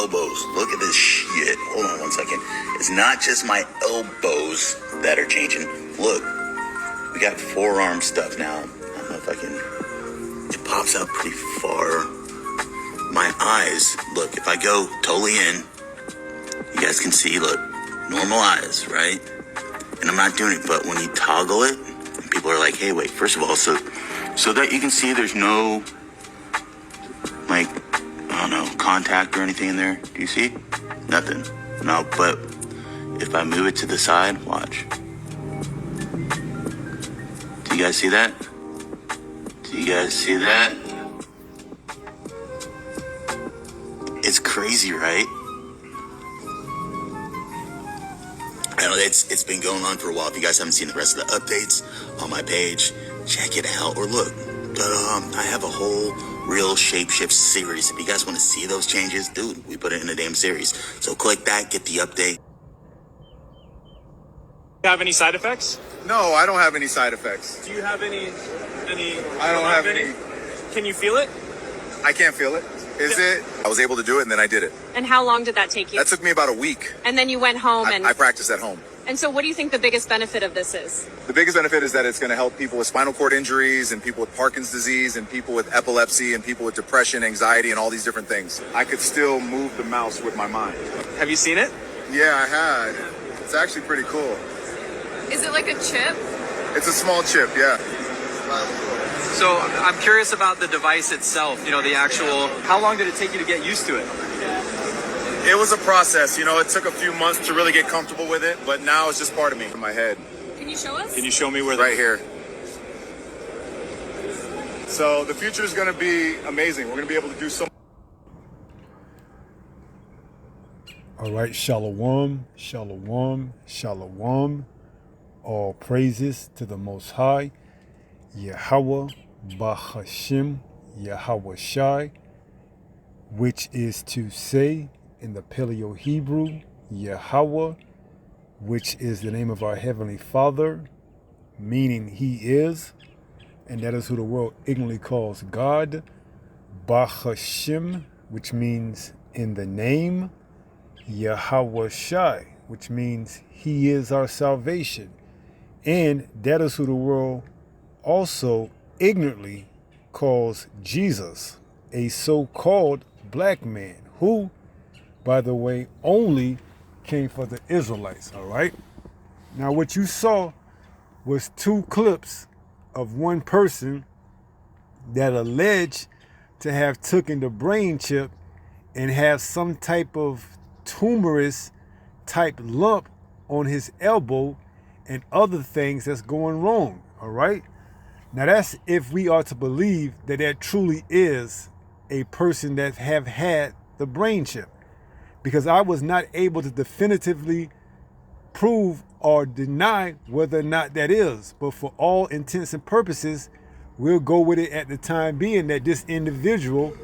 elbows. Look at this shit. Hold on 1 second. It's not just my elbows that are changing. Look, we got forearm stuff now. I don't know if I can. It pops out pretty far. My eyes, look, if I go totally in, you guys can see, look, normal eyes, right? And I'm not doing it, but when you toggle it, people are like, hey, wait, first of all, so that you can see there's no, like, I don't know, contact or anything in there. Do you see? Nothing. No, but if I move it to the side, watch. Do you guys see that? Do you guys see that? It's crazy, right? I know it's been going on for a while. If you guys haven't seen the rest of the updates on my page, check it out or look. But I have a whole real shapeshift series. If you guys want to see those changes, dude, we put it in a damn series. So click that, get the update. Have any side effects? No, I don't have any side effects. Do you have any? I don't have any. Can you feel it? I can't feel it. I was able to do it, and then I did it. And how long did that take you? That took me about a week. And then you went home and... I practiced at home. And so what do you think the biggest benefit of this is? The biggest benefit is that it's going to help people with spinal cord injuries and people with Parkinson's disease and people with epilepsy and people with depression, anxiety, and all these different things. I could still move the mouse with my mind. Have you seen it? Yeah, I had. It's actually pretty cool. Is it like a chip? It's a small chip, yeah. So I'm curious about the device itself, the actual, how long did it take you to get used to it? It was a process, it took a few months to really get comfortable with it, but now it's just part of me in my head. Can you show us? Can you show me where? Right here. So the future is going to be amazing. We're going to be able to do so. All right, shalom, shalom, shalom. All praises to the Most High, Yahweh, Bahashim, Yahweh Shai, which is to say in the Paleo Hebrew, Yahweh, which is the name of our Heavenly Father, meaning He is, and that is who the world ignorantly calls God, Bahashim, which means in the name, Yahweh Shai, which means He is our salvation. And that is who the world also ignorantly calls Jesus, a so-called black man, who, by the way, only came for the Israelites, all right? Now, what you saw was 2 clips of one person that alleged to have taken the brain chip and have some type of tumorous type lump on his elbow and other things that's going wrong, all right? Now that's if we are to believe that that truly is a person that have had the brain chip, because I was not able to definitively prove or deny whether or not that is. But for all intents and purposes, we'll go with it at the time being that this individual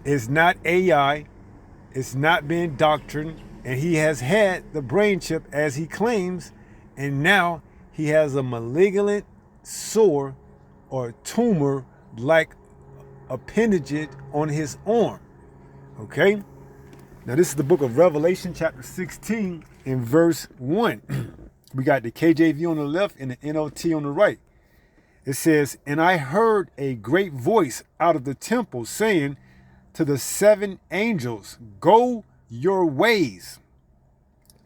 is not AI, it's not being doctrined, and he has had the brain chip as he claims, and now he has a malignant sore or tumor like appendage on his arm. Okay? Now this is the book of Revelation chapter 16 in verse 1. We got the KJV on the left and the NLT on the right. It says, "And I heard a great voice out of the temple saying to the 7 angels, go your ways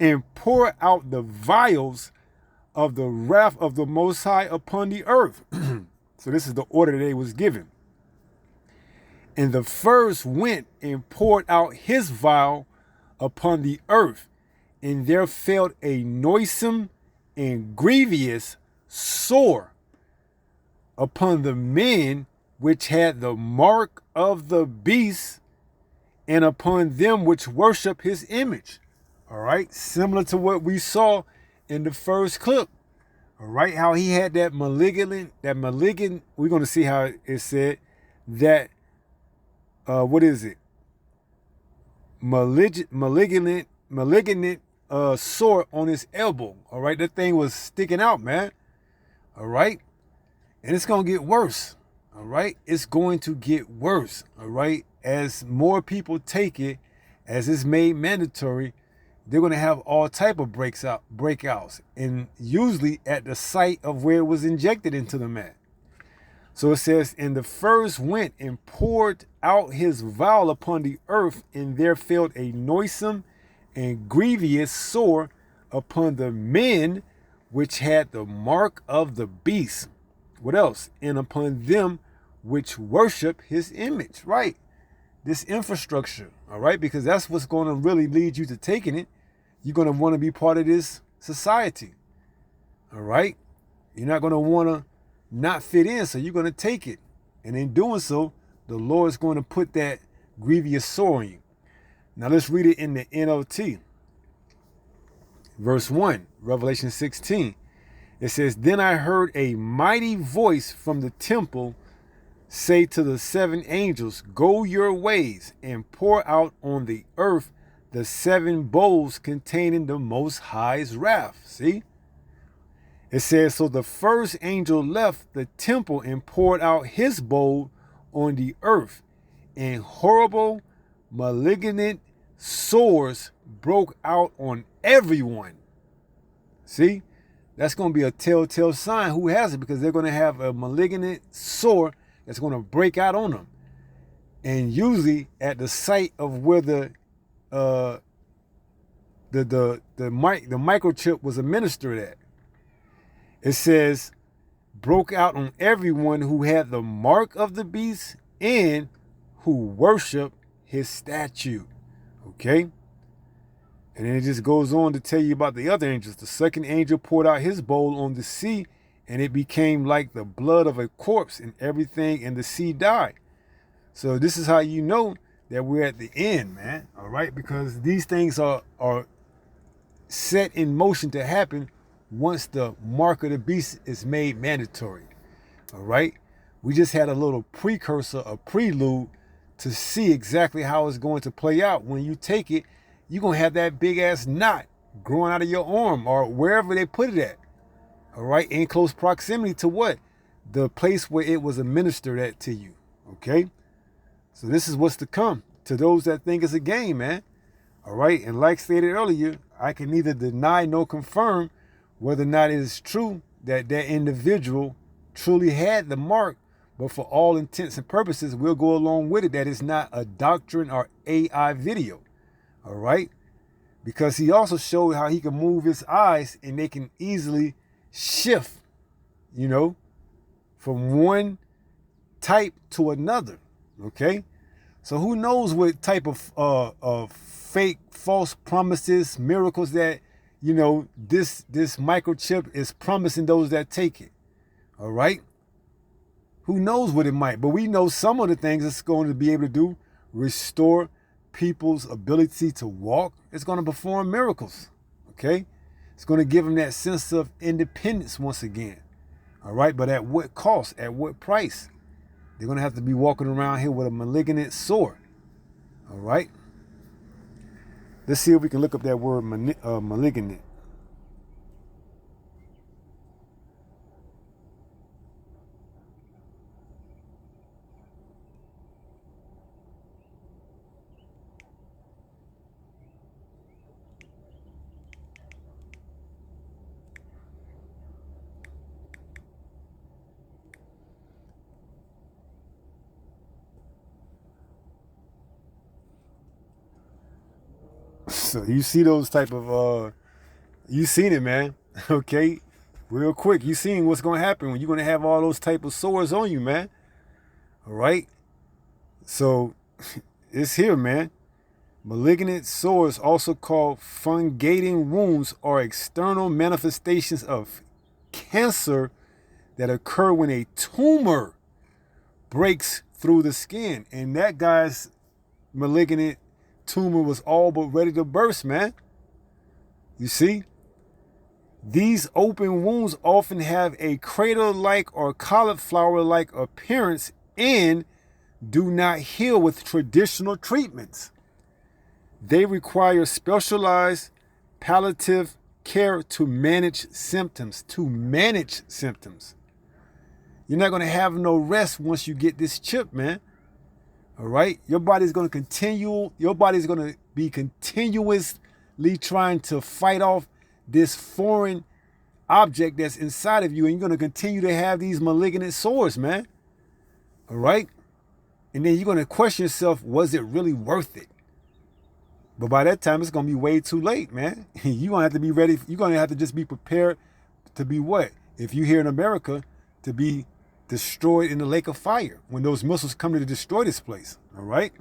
and pour out the vials of the wrath of the Most High upon the earth." So this is the order that they was given. "And the first went and poured out his vial upon the earth, and there fell a noisome and grievous sore upon the men which had the mark of the beast, and upon them which worship his image." All right, similar to what we saw in the first clip. All right, how he had that malignant, we're going to see how it said that, what is it? Malignant sore on his elbow. All right, that thing was sticking out, man. All right, and it's going to get worse. All right, it's going to get worse. All right, as more people take it as it's made mandatory, they're going to have all type of breakouts, and usually at the site of where it was injected into the mat. So it says, and the first went and poured out his vial upon the earth, and there fell a noisome and grievous sore upon the men which had the mark of the beast. What else? And upon them which worship his image. Right. This infrastructure. All right. Because that's what's going to really lead you to taking it. You're going to want to be part of this society. All right. You're not going to want to not fit in. So you're going to take it. And in doing so, the Lord is going to put that grievous sore on you. Now let's read it in the NLT. Verse 1, Revelation 16. It says, then I heard a mighty voice from the temple say to the 7 angels, go your ways and pour out on the earth the 7 bowls containing the Most High's wrath. See? It says, so the first angel left the temple and poured out his bowl on the earth, and horrible, malignant sores broke out on everyone. See? That's going to be a telltale sign who has it, because they're going to have a malignant sore that's going to break out on them. And usually at the site of where the microchip was administered at. It says, broke out on everyone who had the mark of the beast and who worship his statue. Okay? And then it just goes on to tell you about the other angels. The second angel poured out his bowl on the sea, and it became like the blood of a corpse, and everything in the sea died. So this is how you know that we're at the end, man. All right? Because these things are set in motion to happen once the mark of the beast is made mandatory. All right? We just had a little precursor, a prelude to see exactly how it's going to play out. When you take it, you're going to have that big ass knot growing out of your arm or wherever they put it at. All right? In close proximity to what? The place where it was administered at to you. Okay? So this is what's to come to those that think it's a game, man. All right? And like stated earlier, I can neither deny nor confirm whether or not it is true that that individual truly had the mark, but for all intents and purposes, we'll go along with it that it's not a doctrine or AI video. All right? Because he also showed how he can move his eyes and they can easily shift, you know, from one type to another. Okay? So who knows what type of fake, false promises, miracles that, you know, this microchip is promising those that take it. All right? Who knows what it might, but we know some of the things it's going to be able to do: restore people's ability to walk. It's going to perform miracles. Okay? It's going to give them that sense of independence once again. All right? But at what cost? At what price? They're going to have to be walking around here with a malignant sore. All right? Let's see if we can look up that word malignant. So you see those type of, you seen it, man. Okay? Real quick. You seen what's going to happen when you're going to have all those type of sores on you, man. All right? So it's here, man. Malignant sores, also called fungating wounds, are external manifestations of cancer that occur when a tumor breaks through the skin. And that guy's malignant tumor was all but ready to burst, man. You see? These open wounds often have a crater-like or cauliflower-like appearance and do not heal with traditional treatments. They require specialized palliative care to manage symptoms. You're not going to have no rest once you get this chip, man. All right? Your body's going to continue. Your body's going to be continuously trying to fight off this foreign object that's inside of you, and you're going to continue to have these malignant sores, man. All right? And then you're going to question yourself, was it really worth it? But by that time, it's going to be way too late, man. You're going to have to be ready. You're going to have to just be prepared to be what? If you're here in America, to be destroyed in the lake of fire when those missiles come to destroy this place. All right?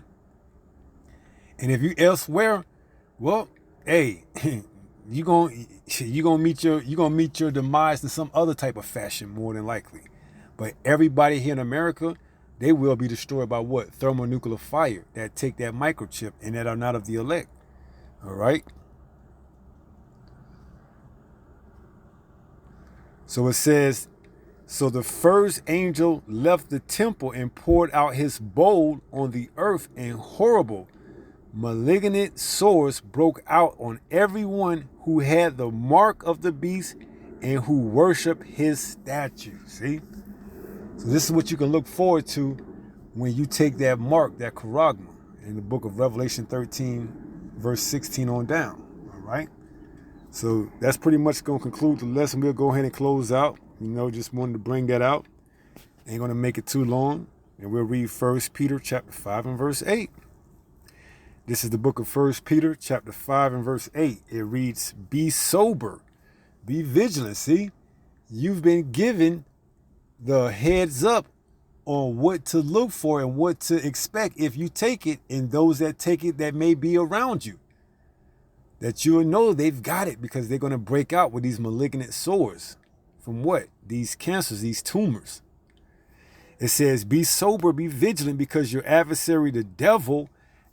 And if you elsewhere, well, hey, you're gonna meet your demise in some other type of fashion, more than likely. But everybody here in America, they will be destroyed by what? Thermonuclear fire that take that microchip and that are not of the elect. All right. So it says, so the first angel left the temple and poured out his bowl on the earth, and horrible malignant sores broke out on everyone who had the mark of the beast and who worship his statue. See? So this is what you can look forward to when you take that mark, that charagma, in the book of Revelation 13, verse 16 on down. All right? So that's pretty much going to conclude the lesson. We'll go ahead and close out. Just wanted to bring that out. Ain't going to make it too long. And we'll read 1 Peter chapter 5 and verse 8. This is the book of 1 Peter chapter 5 and verse 8. It reads, be sober, be vigilant. See, you've been given the heads up on what to look for and what to expect if you take it, and those that take it that may be around you. That you'll know they've got it, because they're going to break out with these malignant sores. From what? These cancers, these tumors. It says, be sober, be vigilant, because your adversary, the devil,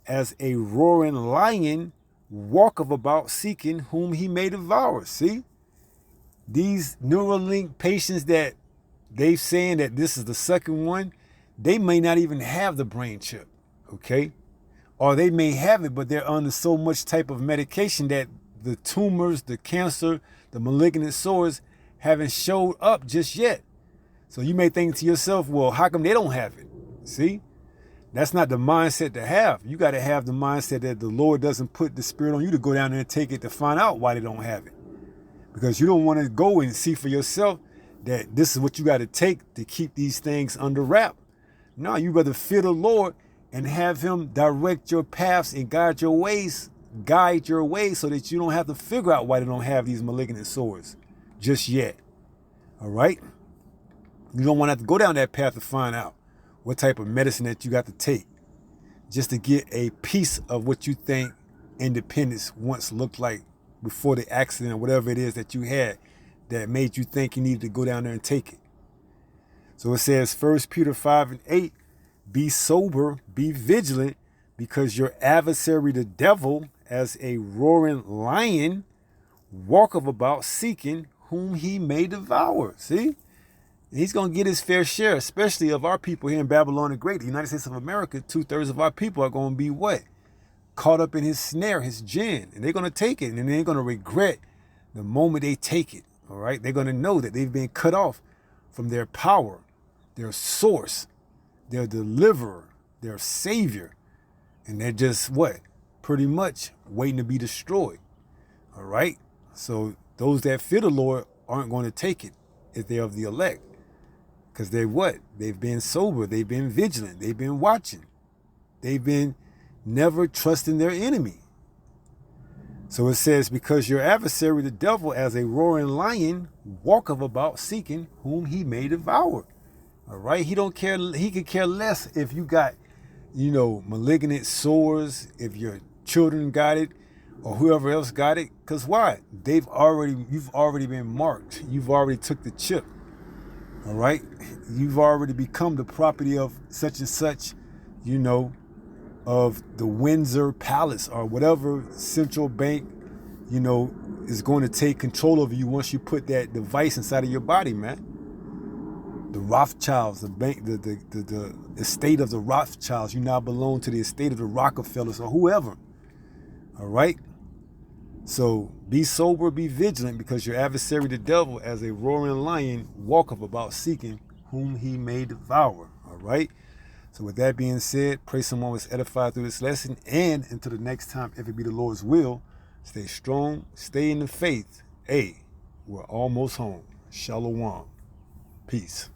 as a roaring lion, walketh about seeking whom he may devour. See? These Neuralink patients that they've saying that this is the second one, they may not even have the brain chip. Okay? Or they may have it, but they're under so much type of medication that the tumors, the cancer, the malignant sores haven't showed up just yet. So you may think to yourself, well, how come they don't have it? See? That's not the mindset to have. You got to have the mindset that the Lord doesn't put the spirit on you to go down there and take it to find out why they don't have it. Because you don't want to go and see for yourself that this is what you got to take to keep these things under wrap. No, you rather fear the Lord and have him direct your paths and guide your ways so that you don't have to figure out why they don't have these malignant sores just yet. All right? You don't want to have to go down that path to find out what type of medicine that you got to take just to get a piece of what you think independence once looked like before the accident or whatever it is that you had that made you think you needed to go down there and take it. So it says 1 Peter 5 and 8, be sober, be vigilant, because your adversary, the devil, as a roaring lion, walketh about seeking whom he may devour. See? And he's going to get his fair share, especially of our people here in Babylon the Great, the United States of America. 2/3 of our people are going to be what? Caught up in his snare, his gin. And they're going to take it, and they're going to regret the moment they take it. All right? They're going to know that they've been cut off from their power, their source, their deliverer, their savior. And they're just what? Pretty much waiting to be destroyed. All right? So those that fear the Lord aren't going to take it if they're of the elect. Because they're what? They've been sober. They've been vigilant. They've been watching. They've been never trusting their enemy. So it says, because your adversary, the devil, as a roaring lion, walketh about seeking whom he may devour. All right? He don't care. He could care less if you got, malignant sores, if your children got it, or whoever else got it. Because why? You've already been marked. You've already took the chip. All right? You've already become the property of such and such, of the Windsor Palace or whatever central bank, is going to take control of you once you put that device inside of your body, man. The Rothschilds, the bank, the estate of the Rothschilds, you now belong to the estate of the Rockefellers or whoever. All right? So be sober, be vigilant, because your adversary, the devil, as a roaring lion, walketh about seeking whom he may devour. All right? So with that being said, pray someone was edified through this lesson. And until the next time, if it be the Lord's will, stay strong, stay in the faith. Hey, we're almost home. Shalom. Peace.